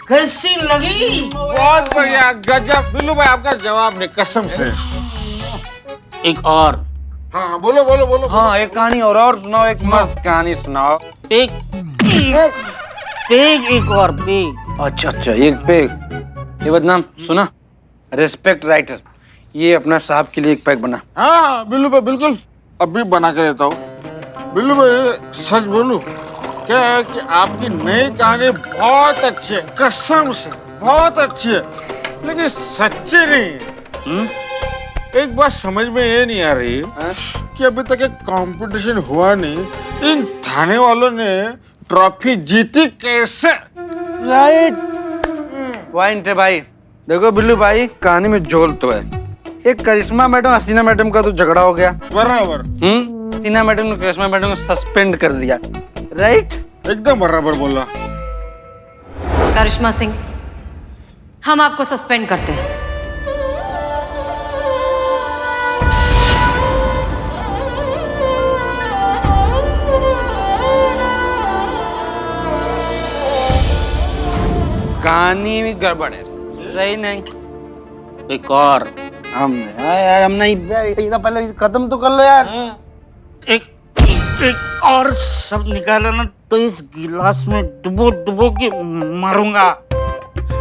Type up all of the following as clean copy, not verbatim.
कैसी लगी? बहुत बढ़िया, गजब। बिल्लू भाई आपका जवाब नहीं, कसम से। एक और। हाँ बोलो बोलो बोलो। हाँ एक कहानी और सुनाओ, एक मस्त कहानी सुनाओ। पेग पेग एक और पेग। अच्छा अच्छा एक पेग। ये बदनाम सुना, रेस्पेक्ट राइटर, ये अपना साहब के लिए एक पैक बना। हाँ बिल्लू भाई बिल्कुल, अभी बना के देता हूँ। बिल्लू भाई सच बोलूं, क्या है कि आपकी नई कहानी बहुत अच्छी है, कसम से बहुत अच्छी है, लेकिन सच्ची नहीं है। एक बात समझ में ये नहीं आ रही कि अभी तक एक कंपटीशन हुआ नहीं, इन थाने वालों ने ट्रॉफी जीती कैसे? राइट पॉइंट है भाई। देखो बिल्लू भाई, कहानी में झोल तो है। एक करिश्मा मैडम हसीना मैडम का तो झगड़ा हो गया। बराबर। हसीना मैडम ने करिश्मा मैडम को सस्पेंड कर दिया। राइट, एकदम बराबर बोला। करिश्मा सिंह, हम आपको सस्पेंड करते हैं। कहानी में गड़बड़ है, सही नहीं। एक और। यार हम नहीं, पहले खत्म तो कर लो यार। एक एक और सब निकाला ना तो इस गिलास में डुबो डुबो के मारूंगा।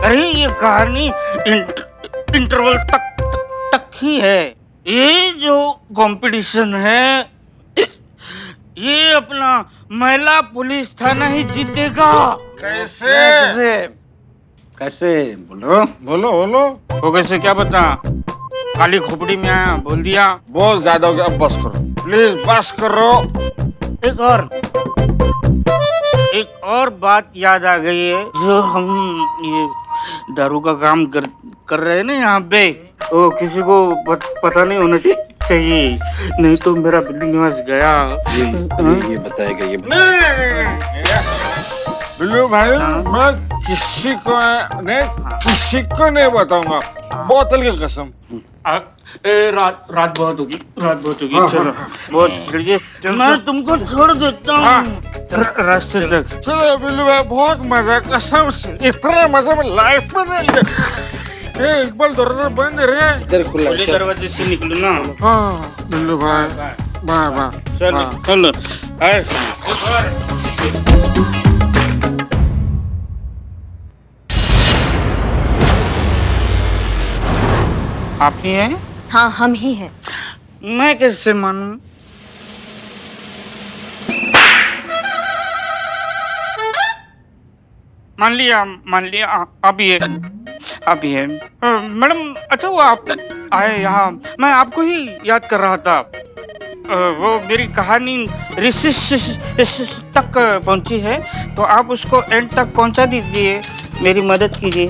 अरे ये कहानी इंटरवल तक ही है। ये जो कंपटीशन है, ये अपना महिला पुलिस थाना ही जीतेगा। कैसे? कैसे कैसे बोलो बोलो बोलो। वो कैसे क्या बता, काली खोपड़ी में आया बोल दिया। बहुत ज्यादा हो गया, अब बस करो प्लीज, बस करो। एक और बात याद आ गई है, जो हम ये दारू का काम कर रहे हैं ना यहाँ पे, तो किसी को पता नहीं होना चाहिए, नहीं तो मेरा बिल्ली निवास गया। ये बताएगा ये बिल्लू भाई, मैं किसी को नहीं बताऊंगा, बोतल की कसम। रात बहुत होगी, चलो बहुत छिड़िए, मैं तुमको छोड़ देता हूँ रास्ते तक। चलो बिल्लू भाई, बहुत मजा, कसम से इतना मजा मैं लाइफ में नहीं लिया। इकबाल दरवाजा बंद है रे। इधर खुला खुले दरवाजे से निकलो ना। हाँ बिल्लू भाई, बाय बाय। चलो आप ही हैं? हाँ हम ही हैं। मैं कैसे मानूं? मान लिया आप ही है। मैडम, अच्छा वो आप आए यहाँ, मैं आपको ही याद कर रहा था। वो मेरी कहानी ऋषि तक पहुंची है, तो आप उसको एंड तक पहुंचा दीजिए, मेरी मदद कीजिए।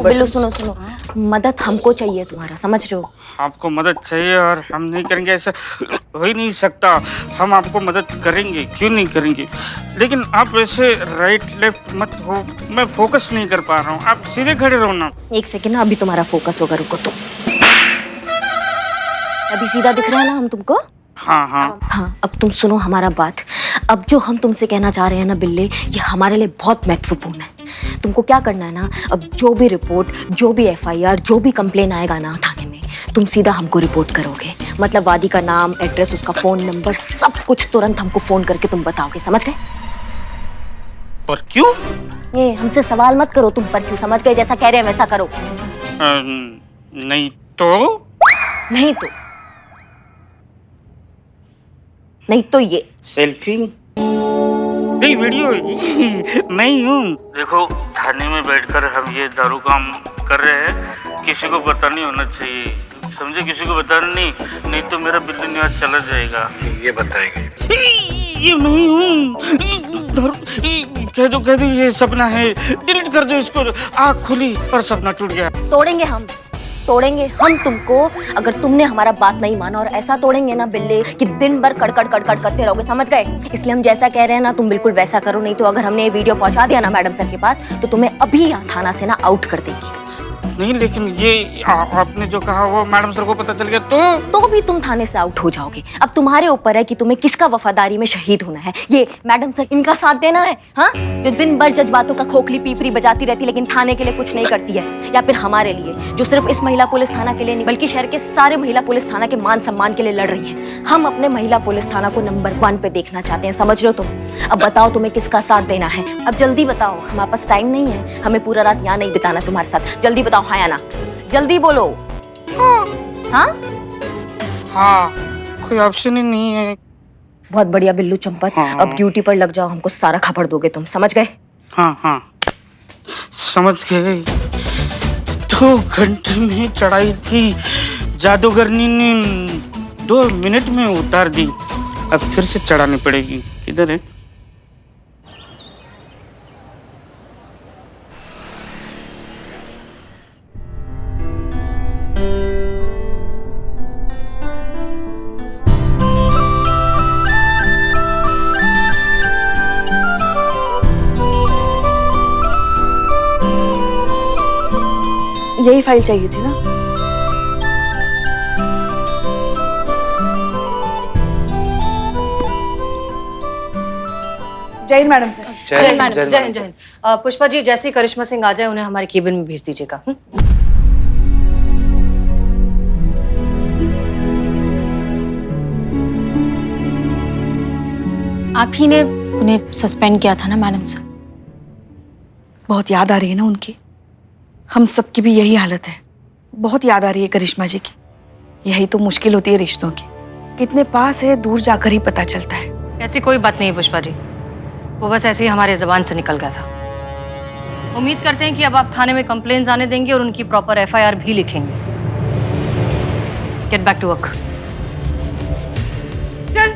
बिल्लू सुनो, मदद हमको चाहिए तुम्हारा, समझ रहे हो? आपको मदद चाहिए और हम नहीं करेंगे, ऐसा हो ही नहीं सकता। हम आपको मदद करेंगे, क्यों नहीं करेंगे, लेकिन आप ऐसे राइट लेफ्ट मत हो, मैं फोकस नहीं कर पा रहा हूँ, आप सीधे खड़े रहो ना। एक सेकेंड, अभी तुम्हारा फोकस होगा, रुको तुम। अभी सीधा दिख रहा है ना हम तुमको? हाँ, अब तुम सुनो हमारा बात। अब जो हम तुमसे कहना चाह रहे हैं ना बिल्ले, ये हमारे लिए बहुत महत्वपूर्ण है। तुमको क्या करना है ना, अब जो भी रिपोर्ट, जो भी FIR, जो भी कंप्लेन आएगा ना थाने में, तुम सीधा हमको रिपोर्ट करोगे। मतलब वादी का नाम, एड्रेस, उसका फोन नंबर, सब कुछ तुरंत हमको फोन करके तुम बताओगे, समझ गए? और क्यों? ये हमसे सवाल मत करो तुम, पर क्यों, समझ गए? जैसा कह रहे हैं वैसा करो। नहीं तो ये सेल्फी नहीं, वीडियो नहीं हूँ। देखो, थाने में बैठकर हम ये दारू काम कर रहे हैं, किसी को पता नहीं होना चाहिए, समझे? किसी को बताना नहीं तो मेरा बिल्ली निवास चला जाएगा। ये बताएगा ये नहीं हूँ, कह दो ये सपना है, डिलीट कर दो इसको। आँख खुली और सपना टूट गया। तोड़ेंगे हम तुमको, अगर तुमने हमारा बात नहीं माना, और ऐसा तोड़ेंगे ना बिल्ले कि दिन भर कड़कड़ करते रहोगे, समझ गए? इसलिए हम जैसा कह रहे हैं ना, तुम बिल्कुल वैसा करो, नहीं तो अगर हमने ये वीडियो पहुंचा दिया ना मैडम सर के पास, तो तुम्हें अभी यहाँ थाना से ना आउट कर देंगे। नहीं, लेकिन ये आपने जो कहा वो मैडम सर को पता चल गया तो भी तुम थाने से आउट हो जाओगे। अब तुम्हारे ऊपर है कि तुम्हें किसका वफादारी में शहीद होना है, ये मैडम सर इनका साथ देना है, हाँ, जो दिन भर जज्बातों का खोखली पीपरी बजाती रहती लेकिन थाने के लिए कुछ नहीं करती है, या फिर हमारे लिए जो सिर्फ इस महिला पुलिस थाना के लिए नहीं बल्कि शहर के सारे महिला पुलिस थाना के मान सम्मान के लिए लड़ रही है। हम अपने महिला पुलिस थाना को नंबर 1 पे देखना चाहते हैं, समझ रहे हो तुम? अब बताओ तुम्हें किसका साथ देना है, अब जल्दी बताओ, हमारे पास टाइम नहीं है, हमें पूरा रात यहाँ नहीं बिताना तुम्हारे साथ। जल्दी बताओ, हाँ या ना, जल्दी बोलो। हाँ हाँ, कोई ऑप्शन ही नहीं है। बहुत बढ़िया बिल्लू चंपत, हाँ। अब ड्यूटी पर लग जाओ, हमको सारा खबर दोगे तुम, समझ गए? हाँ हाँ, समझ गए। 2 घंटे में चढ़ाई थी, जादूगरनी ने 2 मिनट में उतार दी, अब फिर से चढ़ानी पड़ेगी। किधर है? यही फाइल चाहिए थी ना? जय हिंद मैडम सर। जय हिंद मैडम, जय हिंद, जय हिंद। पुष्पा जी, जैसे ही करिश्मा सिंह आ जाए उन्हें हमारे केबिन में भेज दीजिएगा। आप ही ने उन्हें सस्पेंड किया था ना मैडम सर? बहुत याद आ रही है ना उनकी, हम सबकी भी यही हालत है, बहुत याद आ रही है करिश्मा जी की। यही तो मुश्किल होती है रिश्तों की, कितने पास है दूर जाकर ही पता चलता है। ऐसी कोई बात नहीं है पुष्पा जी, वो बस ऐसे ही हमारे ज़बान से निकल गया था। उम्मीद करते हैं कि अब आप थाने में कंप्लेंट्स आने देंगे और उनकी प्रॉपर FIR भी लिखेंगे। Get back to work. चल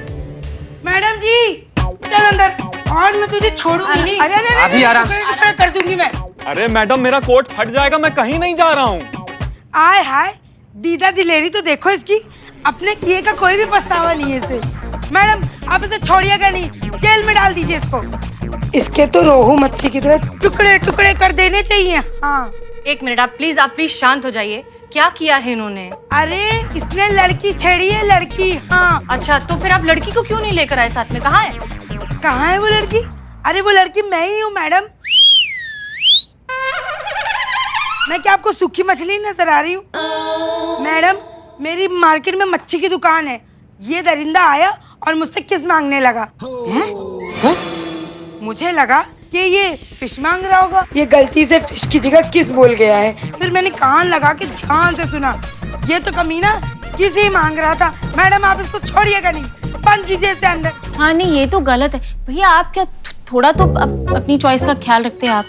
मैडम जी, चल अंदर, आज मैं तुझे छोड़ूंगी नहीं। अभी आराम से शुक्र कर दूंगी मैं। अरे मैडम, मेरा कोट फट जाएगा, मैं कहीं नहीं जा रहा हूँ। आय हाय, दीदा दिलेरी तो देखो इसकी, अपने किए का कोई भी पछतावा नहीं है इसे। मैडम, आप इसे छोड़िएगा नहीं, जेल में डाल दीजिए इसको। इसके तो रोहू मच्छी की तरह टुकड़े टुकड़े कर देने चाहिए। हाँ, एक मिनट, आप प्लीज शांत हो जाइए। क्या किया है इन्होंने? अरे इसने लड़की छेड़ी है, लड़की। हाँ। अच्छा, तो फिर आप लड़की को क्यों नहीं लेकर आए साथ में? कहाँ है? कहाँ है वो लड़की? अरे वो लड़की मैं ही हूँ मैडम। मैं क्या आपको सूखी मछली नजर आ रही हूँ? मैडम, मेरी मार्केट में मच्छी की दुकान है, ये दरिंदा आया और मुझसे किस मांगने लगा। मुझे लगा कि ये फिश मांग रहा होगा, ये गलती से फिश की जगह किस बोल गया है। फिर मैंने कान लगा के ध्यान से सुना, ये तो कमीना किस ही मांग रहा था। मैडम, आप इसको छोड़िएगा नहीं, बंद कीजिए इसे अंदर। हाँ नहीं, ये तो गलत है भैया। आप क्या थोड़ा तो अपनी चॉइस का ख्याल रखते हैं आप?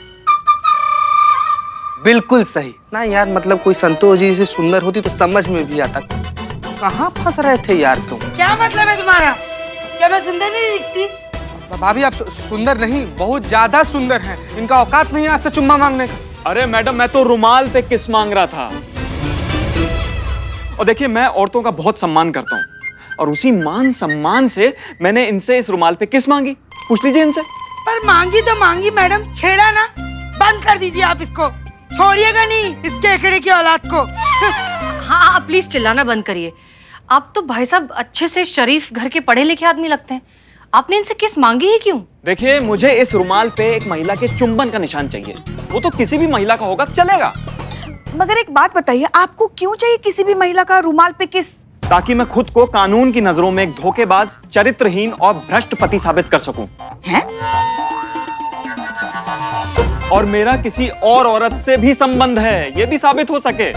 बिल्कुल सही ना यार, मतलब कोई संतोष जी से सुंदर होती तो समझ में भी आता। कहाँ फंस रहे थे यार तुम? क्या मतलब है तुम्हारा? क्या मैं सुंदर नहीं दिखती? भाभी, आप सुंदर नहीं, बहुत ज्यादा सुंदर हैं। इनका औकात नहीं है आपसे चुम्मा मांगने का। अरे मैडम, मैं तो रुमाल पे किस मांग रहा था। और देखिए, मैं औरतों का बहुत सम्मान करता हूँ, और उसी मान सम्मान से मैंने इनसे इस रुमाल पे किस मांगी। पूछ लीजिए इनसे। पर मांगी तो मांगी मैडम, छेड़ा ना। बंद कर दीजिए आप इसको, छोड़िएगा नहीं इस केकड़े की औलाद को। हाँ, आप प्लीज चिल्लाना बंद करिए। आप तो भाई साहब अच्छे से शरीफ घर के पढ़े लिखे आदमी लगते हैं, आपने इनसे किस मांगी ही क्यों? देखिए, मुझे इस रुमाल पे एक महिला के चुंबन का निशान चाहिए। वो तो किसी भी महिला का होगा, चलेगा। मगर एक बात बताइए, आपको क्यों चाहिए किसी भी महिला का रुमाल पे किस? ताकि मैं खुद को कानून की नजरों में एक धोखेबाज, चरित्रहीन और भ्रष्ट पति साबित कर सकूं। हैं? और मेरा किसी और औरत से भी संबंध है, ये भी साबित हो सके,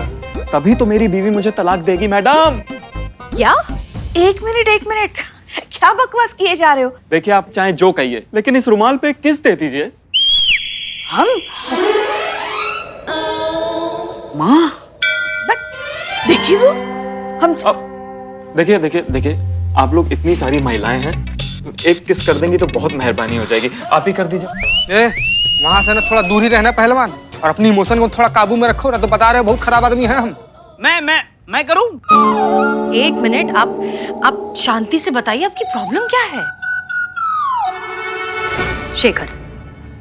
तभी तो मेरी बीवी मुझे तलाक देगी मैडम। क्या? एक मिनट, क्या बकवास किए जा रहे हो? देखिए, आप चाहे जो कहिए, लेकिन इस रुमाल पे किस दे दीजिए। हम? माँ, देखिए तो हम। देखिए, आप लोग इतनी सारी महिलाएं हैं, एक किस कर देंगी तो बहुत मेहरबानी हो जाएगी। आप ही कर दीजिए। वहां से ना थोड़ा दूर ही रहना पहलवान, और अपनी इमोशन को थोड़ा काबू में रखो ना, तो बता रहे हो बहुत खराब आदमी हैं हम। मैं करूं? एक मिनट, आप शांति से बताइए, आपकी प्रॉब्लम क्या है? शेखर,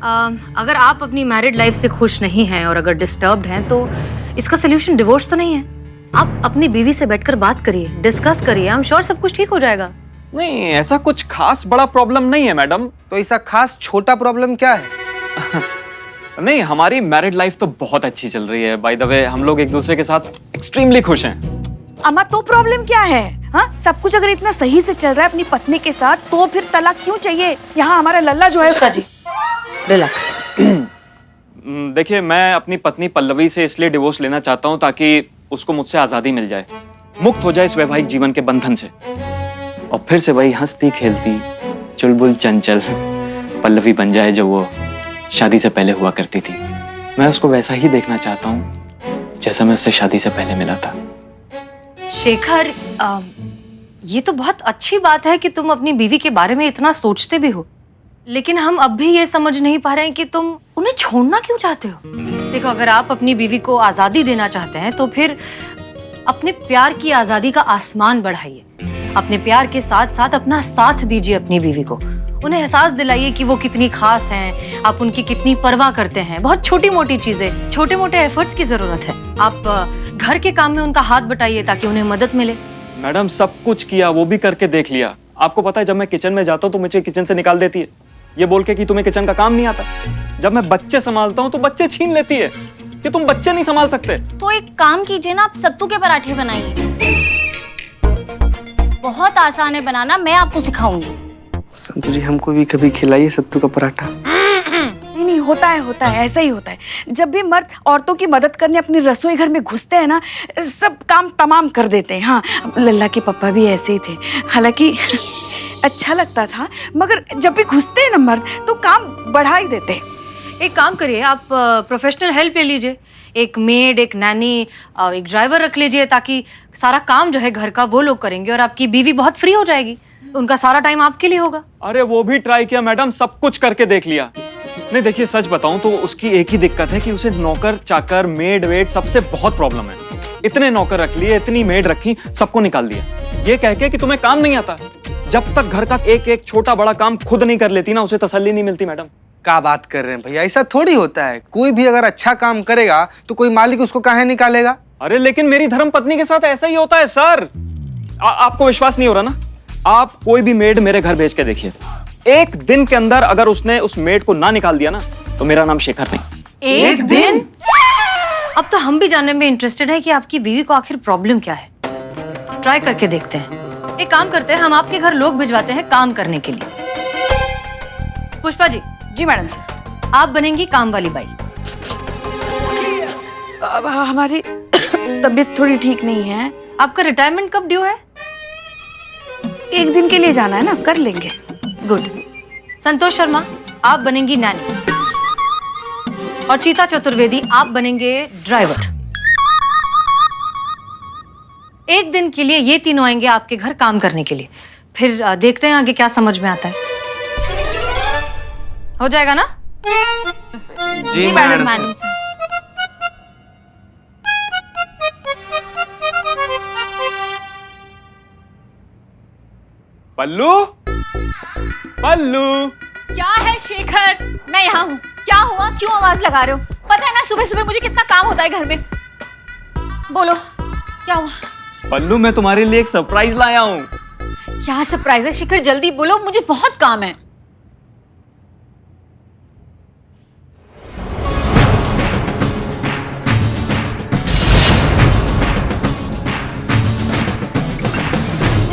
अगर आप अपनी मैरिड लाइफ से खुश नहीं हैं और अगर डिस्टर्ब्ड हैं तो इसका सोल्यूशन डिवोर्स तो नहीं है। आप अपनी बीवी से बैठकर बात करिए, डिस्कस करिए, आई एम श्योर सब कुछ ठीक हो जाएगा। नहीं, ऐसा कुछ खास बड़ा प्रॉब्लम नहीं है मैडम। तो ऐसा खास छोटा प्रॉब्लम क्या है? नहीं, हमारी मैरिड लाइफ तो बहुत अच्छी चल रही है। बाय द वे, हम लोग एक दूसरे के साथ एक्सट्रीमली खुश हैं। अम्मा तो प्रॉब्लम क्या है? हाँ, सब कुछ अगर इतना सही से चल रहा है अपनी पत्नी के साथ तो फिर तलाक क्यों चाहिए? यहाँ हमारा लल्ला जो है जी रिलैक्स। देखिए, मैं अपनी पत्नी पल्लवी से इसलिए डिवोर्स लेना चाहता हूँ ताकि उसको मुझसे आजादी मिल जाए, मुक्त हो जाए इस वैवाहिक जीवन के बंधन से, और फिर से वही हंसती खेलती चुलबुल चंचल पल्लवी बन जाए जो वो शादी से पहले हुआ करती थी। मैं उसको वैसा ही देखना चाहता हूँ जैसा मैं उससे शादी से पहले मिला था। शेखर, ये तो बहुत अच्छी बात है कि तुम अपनी बीवी के बारे में इतना सोचते भी हो, लेकिन हम अब भी ये समझ नहीं पा रहे हैं कि तुम उन्हें छोड़ना क्यों चाहते हो। देखो, अगर आप अपनी बीवी को आजादी देना चाहते हैं तो फिर अपने प्यार की आजादी का आसमान बढ़ाइए। अपने प्यार के साथ साथ अपना साथ दीजिए अपनी बीवी को। उन्हें एहसास दिलाइए कि वो कितनी खास हैं, आप उनकी कितनी परवाह करते हैं। बहुत छोटी मोटी चीजें, छोटे मोटे एफर्ट्स की जरूरत है। आप घर के काम में उनका हाथ बटाइए ताकि उन्हें मदद मिले। मैडम, सब कुछ किया, वो भी करके देख लिया। आपको पता है, जब मैं किचन में जाता हूँ तो मुझे किचन से निकाल देती है, ये बोल के कि तुम्हें किचन का काम नहीं आता। जब मैं बच्चे संभालता हूँ तो बच्चे छीन लेती है कि तुम बच्चे नहीं संभाल सकते। तो एक काम कीजिए ना, आप सत्तू के पराठे बनाइए। बहुत आसान है बनाना, मैं आपको सिखाऊंगी। संतु जी, हमको भी कभी खिलाइए सत्तू का पराठा। नहीं, होता है, ऐसा ही होता है। जब भी मर्द औरतों की मदद करने अपनी रसोई घर में घुसते हैं ना, सब काम तमाम कर देते हैं। हाँ, लल्ला के पापा भी ऐसे ही थे। हालांकि अच्छा लगता था, मगर जब भी घुसते हैं ना मर्द तो काम बढ़ा ही देते हैं। एक काम करिए, आप प्रोफेशनल हेल्प ले लीजिए। एक मेड, एक नैनी, एक ड्राइवर रख लीजिए ताकि सारा काम जो है घर का वो लोग करेंगे और आपकी बीवी बहुत फ्री हो जाएगी। उनका सारा टाइम आपके लिए होगा। अरे वो भी ट्राई किया मैडम, सब कुछ करके देख लिया। नहीं, देखिए, सच बताऊं तो उसकी एक ही दिक्कत है कि उसे नौकर चाकर मेड वेड सबसे बहुत प्रॉब्लम है। इतने नौकर रख लिए, इतनी मेड रखी, सबको निकाल दिया, ये कह के कि तुम्हें काम नहीं आता। जब तक घर का एक एक छोटा बड़ा काम खुद नहीं कर लेती ना, उसे तसल्ली नहीं मिलती। मैडम, क्या बात कर रहे हैं भैया, ऐसा थोड़ी होता है। कोई भी अगर अच्छा काम करेगा तो कोई मालिक उसको काहे निकालेगा? अरे लेकिन मेरी धर्मपत्नी के साथ ऐसा ही होता है सर। आपको विश्वास नहीं हो रहा ना? आप कोई भी मेड मेरे घर भेज के देखिए, एक दिन के अंदर अगर उसने उस मेड को ना निकाल दिया ना तो मेरा नाम शेखर नहीं। एक दिन? अब तो हम भी जानने में इंटरेस्टेड है कि आपकी बीवी को आखिर प्रॉब्लम क्या है। ट्राई करके देखते हैं। एक काम करते हैं, हम आपके घर लोग भिजवाते हैं काम करने के लिए। पुष्पा जी। जी मैडम जी। आप बनेंगी काम वाली बाई। अब हमारी तबीयत थोड़ी ठीक नहीं है। आपका रिटायरमेंट कब ड्यू है? एक दिन के लिए जाना है ना, कर लेंगे। गुड। संतोष शर्मा, आप बनेंगी नैनी, और चीता चतुर्वेदी, आप बनेंगे ड्राइवर। एक दिन के लिए ये तीनों आएंगे आपके घर काम करने के लिए, फिर देखते हैं आगे क्या समझ में आता है। हो जाएगा ना? जी मैडम। पल्लू, पल्लू। क्या है शेखर? मैं यहाँ हूँ। क्या हुआ? क्यों आवाज लगा रहे हो? पता है ना सुबह सुबह मुझे कितना काम होता है घर में। बोलो, क्या हुआ? पल्लू, मैं तुम्हारे लिए एक सरप्राइज लाया हूँ। क्या सरप्राइज है शेखर? जल्दी बोलो, मुझे बहुत काम है।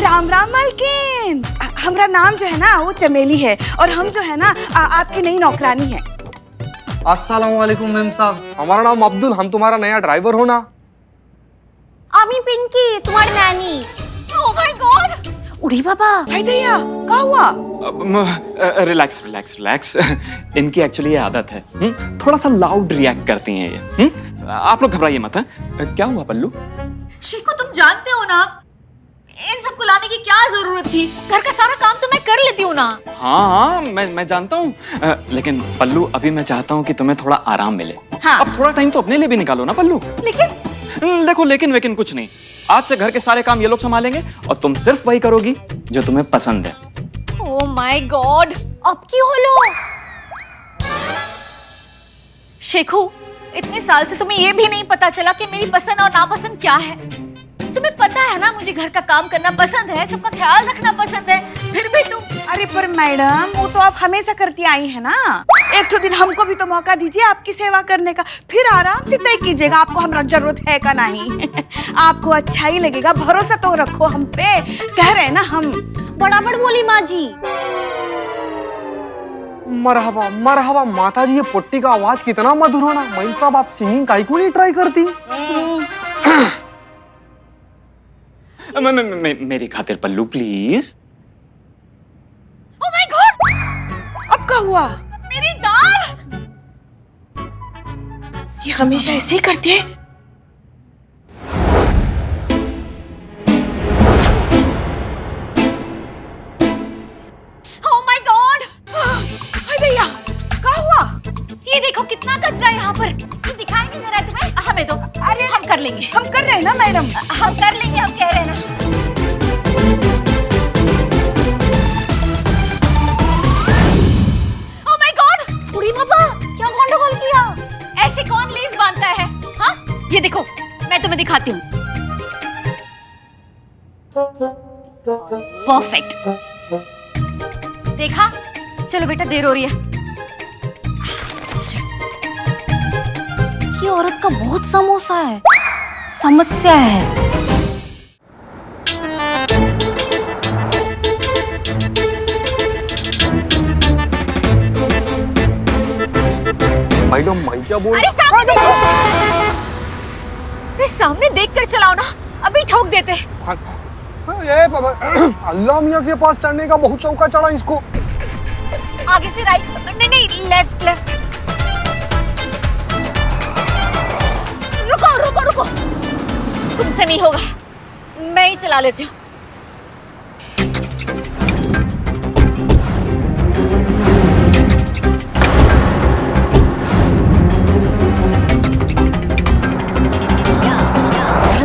राम राम मालकिन। हमारा नाम जो है ना वो चमेली है, और हम जो है ना आपकी नई नौकरानी है। अस्सलाम वालेकुम मैम साहब, हमारा नाम अब्दुल, हम तुम्हारा नया ड्राइवर हो ना। आमी पिंकी, तुम्हारी नैनी। Oh my God! उड़ी बाबा। भाई दैया, क्या हुआ? Relax relax relax. इनकी एक्चुअली ये आदत है, थोड़ा सा लाउड रिएक्ट करती हैं ये। आप लोग घबराइए मत। क्या हुआ पल्लू? शेखू, तुम जानते हो ना इन सबको लाने की क्या जरूरत थी? घर का सारा काम तो मैं कर लेती हूँ ना। हाँ, मैं जानता हूँ, लेकिन पल्लू अभी मैं चाहता हूँ कि तुम्हें थोड़ा आराम मिले। हाँ। अब थोड़ा टाइम तो अपने लिए भी निकालो ना पल्लू। लेकिन देखो, लेकिन कुछ नहीं। आज से घर के सारे काम ये लोग संभालेंगे और तुम सिर्फ वही करोगी जो तुम्हें पसंद है। Oh my God! अब क्यों हो लो? शेखू, इतने साल से तुम्हें ये भी नहीं पता चला कि मेरी पसंद और नापसंद क्या है। तुम्हें पता है ना मुझे घर का काम करना पसंद है, सबका ख्याल रखना पसंद है, फिर भी तुम। अरे पर मैडम, वो तो आप हमेशा करती आई है ना। एक तो दिन हमको भी तो मौका दीजिए आपकी सेवा करने का, फिर आराम से तय कीजिएगा आपको हमारा जरूरत है का नहीं। आपको अच्छा ही लगेगा, भरोसा तो रखो हम पे, कह रहे हैं ना हम। बराबर बोली माँ जी। मरहबा मरहबा माता जी, ये पुट्टी का आवाज कितना मधुर होना। मई साहब, आप सिंगिंग काहे को नहीं ट्राई करती? मेरी खातिर पल्लू प्लीज। ओह माय गॉड, अब क्या हुआ? मेरी दाल। ये हमेशा ऐसे ही करती है। ओह माय गॉड, भैया क्या हुआ? ये देखो कितना कचरा यहाँ पर। ये दिखाई नहीं दे रहा है तुम्हें? हमें दो। अरे हम कर लेंगे। हम कर रहे हैं ना मैडम। हम कर लेंगे, हम कह रहे हैं ना। ओह माय गॉड, बुढ़ी पापा क्या गंडगोल किया? ऐसे कौन लेस बांधता है? हाँ, ये देखो, मैं तुम्हें दिखाती हूँ। परफेक्ट, देखा? चलो बेटा, देर हो रही है। ये औरत का बहुत समोसा है, समस्या है। मैडम, मैं क्या बोल? अरे सामने देखो, अरे सामने देख कर चलाओ ना, अभी ठोक देते। ये अल्लाह मियाँ के पास चढ़ने का बहुत शौक है, चढ़ा इसको। आगे से राइट, नहीं नहीं, लेफ्ट लेफ्ट। रुको रुको रुको, तुमसे नहीं होगा, मैं ही चला लेती हूँ।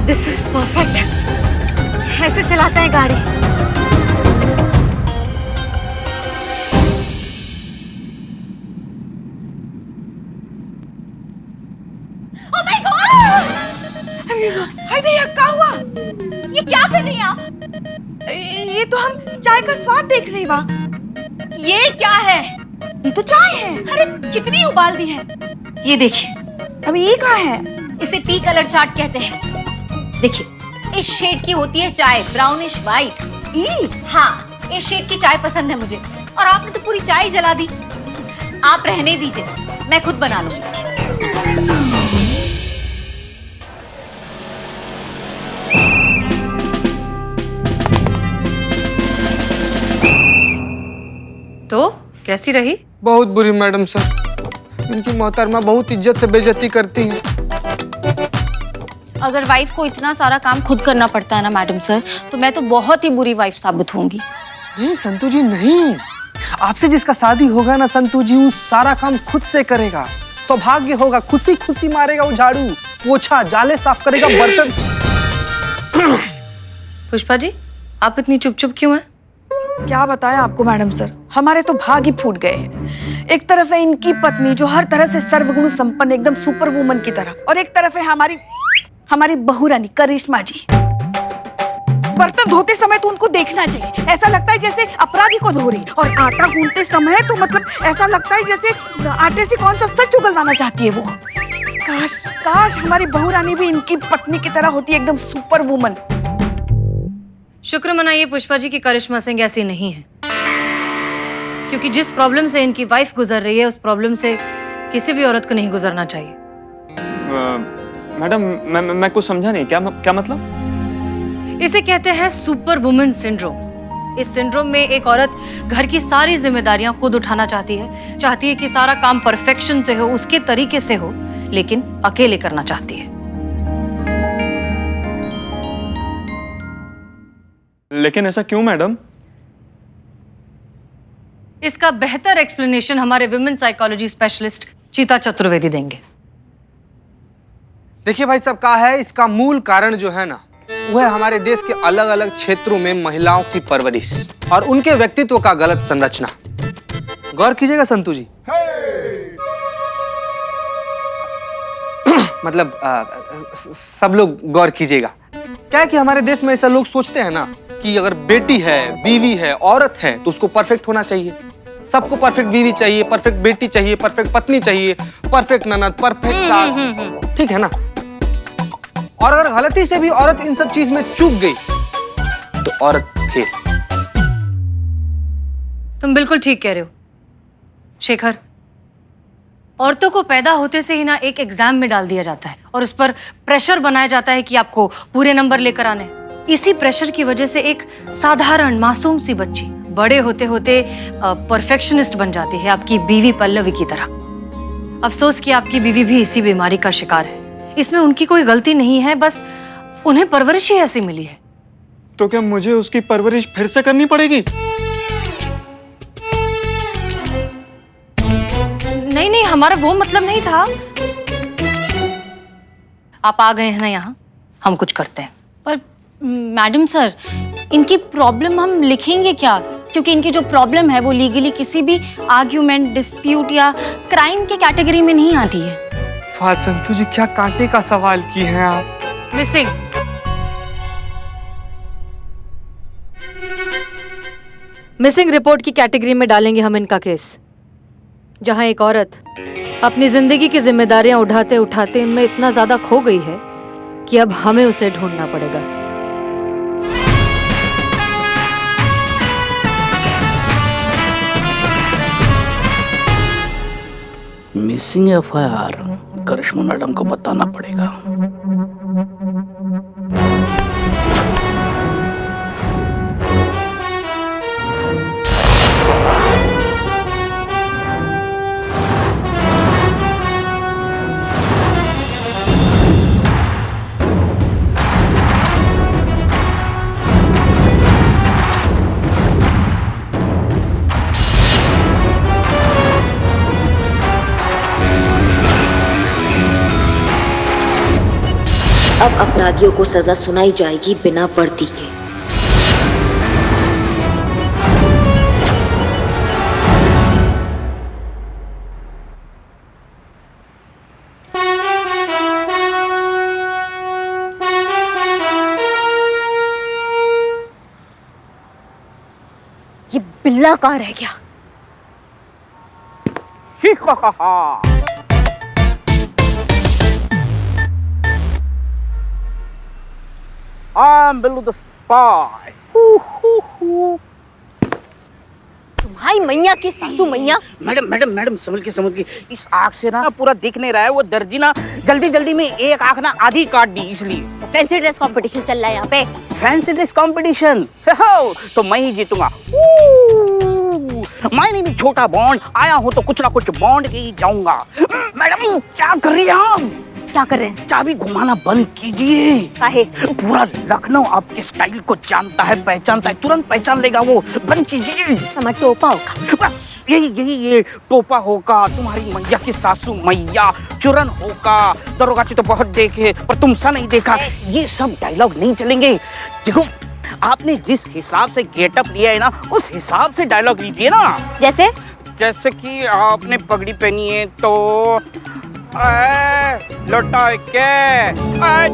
दिस इज परफेक्ट, ऐसे चलाता है गाड़ी। Oh my God! हाय भैया क्या हुआ? ये क्या कर रही हैं आप? ये तो हम चाय का स्वाद देख रहे बा। ये क्या है? ये तो चाय है। अरे कितनी उबाल दी है। ये देखिए, अब ये क्या है? इसे टी कलर चाट कहते हैं। देखिए, इस शेड की होती है चाय, ब्राउनिश वाइट। हाँ, इस शेड की चाय पसंद है मुझे, और आपने तो पूरी चाय जला दी। आप रहने दीजिए, मैं खुद बना लूंगी। तो कैसी रही? बहुत बुरी मैडम सर, इनकी मोहतरमा बहुत इज्जत से बेइज्जती करती हैं। अगर वाइफ को इतना सारा काम खुद करना पड़ता है ना मैडम सर, तो मैं तो बहुत ही बुरी वाइफ साबित होंगी। नहीं संतू जी, नहीं। आपसे जिसका शादी होगा ना संतू जी, वो सारा काम खुद से करेगा। सौभाग्य होगा, खुशी खुशी मारेगा वो झाड़ू पोछा, जाले साफ करेगा, बर्तन। पुष्पा जी, आप इतनी चुप चुप क्यों हैं? क्या बताएं आपको मैडम सर, हमारे तो भाग ही फूट गए हैं। एक तरफ है इनकी पत्नी जो हर तरह से सर्वगुण संपन्न, एकदम सुपर वुमन की तरह, और एक तरफ है हमारी बहू रानी करिश्मा जी। बर्तन धोते समय तो उनको देखना चाहिए, ऐसा लगता है जैसे अपराधी को धो रही, और आटा गूंथते समय तो मतलब ऐसा लगता है जैसे आटे से कौन सा सच उगलवाना चाहती है वो। काश काश हमारी बहू रानी भी इनकी पत्नी की तरह होती, एकदम सुपर वुमन। शुक्र मनाइए पुष्पा जी की करिश्मा सिंह ऐसी नहीं है, क्योंकि जिस प्रॉब्लम से इनकी वाइफ गुजर रही है, उस प्रॉब्लम से किसी भी औरत को नहीं गुजरना चाहिए। मैडम, मैं कुछ समझा नहीं, क्या मतलब? इसे कहते हैं सुपर वुमन सिंड्रोम। इस सिंड्रोम में एक औरत घर की सारी जिम्मेदारियां खुद उठाना चाहती है कि सारा काम परफेक्शन से हो, उसके तरीके से हो, लेकिन अकेले करना चाहती है। लेकिन ऐसा क्यों मैडम? इसका बेहतर एक्सप्लेनेशन हमारे विमेन साइकोलॉजी स्पेशलिस्ट चीता चतुर्वेदी देंगे। देखिए भाई साहब, क्या है इसका मूल कारण जो है ना, वो है हमारे देश के अलग अलग क्षेत्रों में महिलाओं की परवरिश और उनके व्यक्तित्व का गलत संरचना। गौर कीजिएगा संतू जी। मतलब सब लोग गौर कीजिएगा। क्या है कि हमारे देश में ऐसा लोग सोचते हैं ना कि अगर बेटी है, बीवी है, औरत है तो उसको परफेक्ट होना चाहिए। सबको परफेक्ट बीवी चाहिए, परफेक्ट बेटी चाहिए, परफेक्ट पत्नी चाहिए, परफेक्ट ननद, परफेक्ट सास, ठीक है ना। और अगर गलती से भी औरत इन सब चीज में चूक गई तो औरत फेल। तुम बिल्कुल ठीक कह रहे हो शेखर। औरतों को पैदा होते से ही ना एक एग्जाम में डाल दिया जाता है और उस पर प्रेशर बनाया जाता है कि आपको पूरे नंबर लेकर आने। इसी प्रेशर की वजह से एक साधारण मासूम सी बच्ची बड़े होते होते परफेक्शनिस्ट बन जाती है, आपकी बीवी पल्लवी की तरह। अफसोस कि आपकी बीवी भी इसी बीमारी का शिकार है। इसमें उनकी कोई गलती नहीं है, बस उन्हें परवरिश ही ऐसी मिली है। तो क्या मुझे उसकी परवरिश फिर से करनी पड़ेगी? नहीं नहीं, हमारा वो मतलब नहीं था। आप आ गए हैं ना यहाँ, हम कुछ करते हैं। पर मैडम सर, इनकी प्रॉब्लम हम लिखेंगे क्या? क्योंकि इनकी जो प्रॉब्लम है वो लीगली किसी भी आर्ग्यूमेंट, डिस्प्यूट या क्राइम के कैटेगरी में नहीं आती है। वाह संतु जी, क्या कांटे का सवाल किए हैं आप। मिसिंग मिसिंग रिपोर्ट की कैटेगरी में डालेंगे हम इनका केस, जहां एक औरत अपनी जिंदगी की जिम्मेदारियां उठाते उठाते इनमें इतना ज्यादा खो गई है कि अब हमें उसे ढूंढना पड़ेगा। मिसिंग एफआईआर करिश्मा मैडम को बताना पड़ेगा। अब अपराधियों को सजा सुनाई जाएगी बिना वर्दी के। ये बिल्ला कहाँ रह गया? I'm Billu the spy. तुम्हारी मैया की सासू मैया। मैडम मैडम मैडम समझ के इस आँख से ना पूरा दिख नहीं रहा है। वो दर्जी ना जल्दी जल्दी में एक आँख ना आधी काट दी, इसलिए। फैंसी ड्रेस कंपटीशन चल रहा है यहाँ पे। फैंसी ड्रेस कंपटीशन तो मैं ही जीतूंगा। मैं नहीं भी छोटा बॉन्ड आया हूँ तो कुछ ना कुछ बॉन्ड के ही जाऊंगा। मैडम क्या कर रही हैं आप? क्या कर रहे हैं? चाबी घुमाना बंद कीजिए। काहे? पूरा लखनऊ आपके स्टाइल को जानता है, पहचानता है, तुरंत पहचान लेगा वो। बंद कीजिए। हमारा टोपा होगा। बस यही टोपा होगा। तुम्हारी मैया की सासू मैया चुरन होगा। दरोगा जी तो बहुत देखे पर तुमसा नहीं देखा। ये सब डायलॉग नहीं चलेंगे। देखो आपने जिस हिसाब से गेटअप लिया है ना, उस हिसाब से डायलॉग लीजिए ना। जैसे कि आपने पगड़ी पहनी है तो लोटा के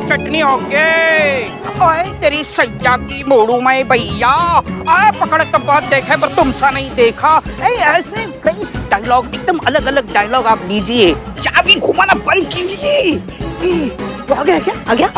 चटनी हो गई। तेरी सैया की मोड़ू में भैया पकड़ तो बहुत देखे पर तुमसा नहीं देखा। ऐसे कई डायलॉग, एकदम अलग अलग डायलॉग आप लीजिए। चाबी घुमाना बंद कीजिए। तो आ गया क्या? आ गया।